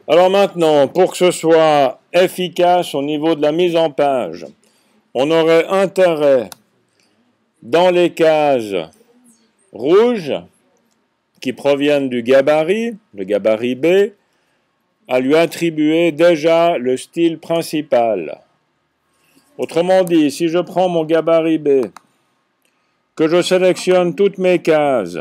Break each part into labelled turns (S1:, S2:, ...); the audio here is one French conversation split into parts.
S1: Alors maintenant, pour que ce soit efficace au niveau de la mise en page, on aurait intérêt, dans les cases rouges, qui proviennent du gabarit, le gabarit B, à lui attribuer déjà le style principal. Autrement dit, si je prends mon gabarit B, que je sélectionne toutes mes cases,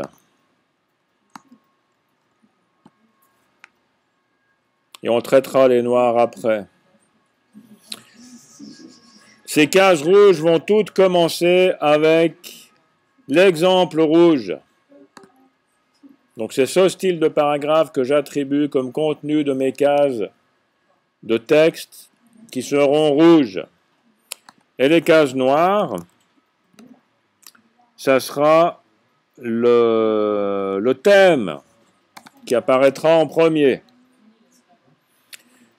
S1: et on traitera les noirs après. Ces cases rouges vont toutes commencer avec l'exemple rouge. Donc c'est ce style de paragraphe que j'attribue comme contenu de mes cases de texte qui seront rouges. Et les cases noires, ça sera le thème qui apparaîtra en premier.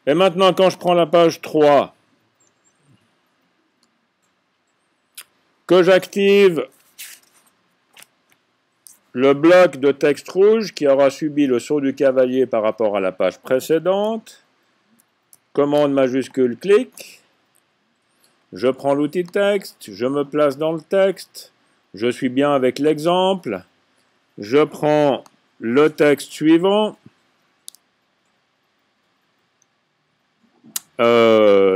S1: Et maintenant, quand je prends la page 3, que j'active le bloc de texte rouge qui aura subi le saut du cavalier par rapport à la page précédente, commande majuscule clic, je prends l'outil texte, je me place dans le texte, je suis bien avec l'exemple, je prends le texte suivant,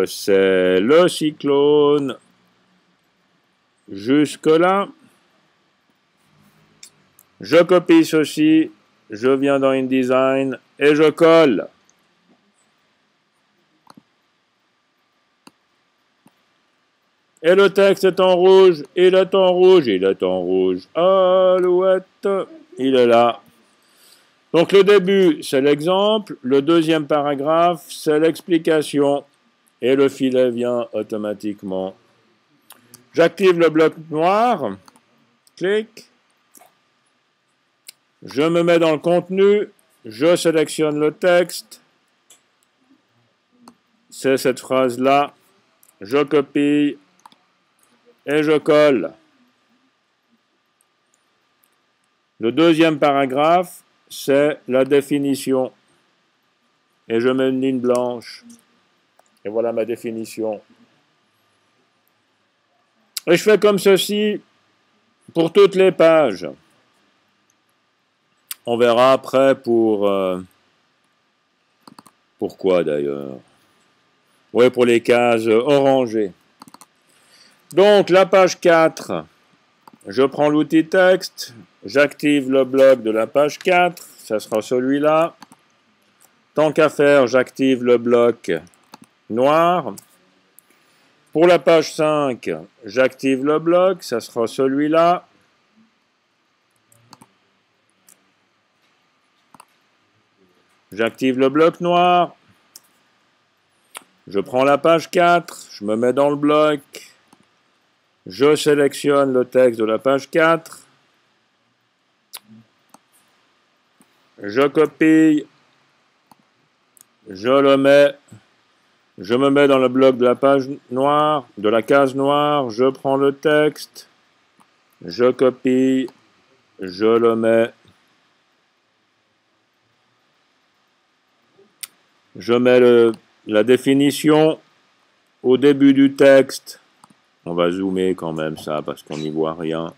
S1: c'est le cyclone jusque là. Je copie ceci, je viens dans InDesign et je colle. Et le texte est en rouge, il est en rouge, il est en rouge. Alouette, il est là. Donc le début, c'est l'exemple. Le deuxième paragraphe, c'est l'explication. Et le filet vient automatiquement. J'active le bloc noir. Clic. Je me mets dans le contenu. Je sélectionne le texte. C'est cette phrase-là. Je copie. Et je colle. Le deuxième paragraphe, c'est la définition. Et je mets une ligne blanche. Et voilà ma définition. Et je fais comme ceci pour toutes les pages. On verra après pourquoi d'ailleurs. Oui, pour les cases orangées. Donc, la page 4, je prends l'outil texte, j'active le bloc de la page 4, ça sera celui-là. Tant qu'à faire, j'active le bloc noir. Pour la page 5, j'active le bloc, ça sera celui-là. J'active le bloc noir. Je prends la page 4, je me mets dans le bloc. Je sélectionne le texte de la page 4. Je copie. Je le mets. Je me mets dans le bloc de la page noire, de la case noire. Je prends le texte. Je copie. Je le mets. Je mets la définition au début du texte. On va zoomer quand même ça parce qu'on n'y voit rien.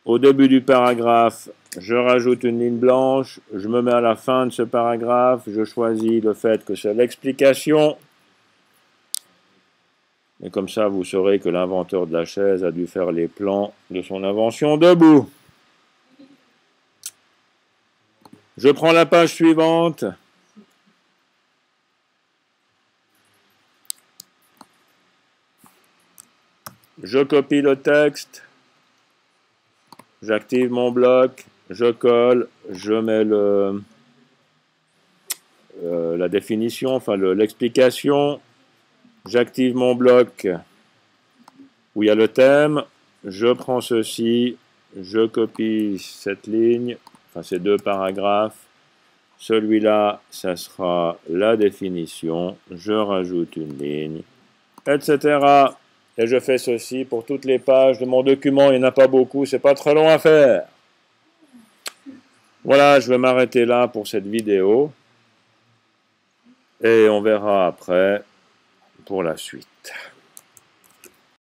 S1: Au début du paragraphe, je rajoute une ligne blanche. Je me mets à la fin de ce paragraphe. Je choisis le fait que c'est l'explication. Et comme ça, vous saurez que l'inventeur de la chaise a dû faire les plans de son invention debout. Je prends la page suivante. Je copie le texte. J'active mon bloc. Je colle. Je mets la définition, enfin l'explication. J'active mon bloc où il y a le thème. Je prends ceci. Je copie cette ligne. Enfin, ces deux paragraphes. Celui-là, ça sera la définition. Je rajoute une ligne, etc. Et je fais ceci pour toutes les pages de mon document. Il n'y en a pas beaucoup, c'est pas très long à faire. Voilà, je vais m'arrêter là pour cette vidéo. Et on verra après pour la suite.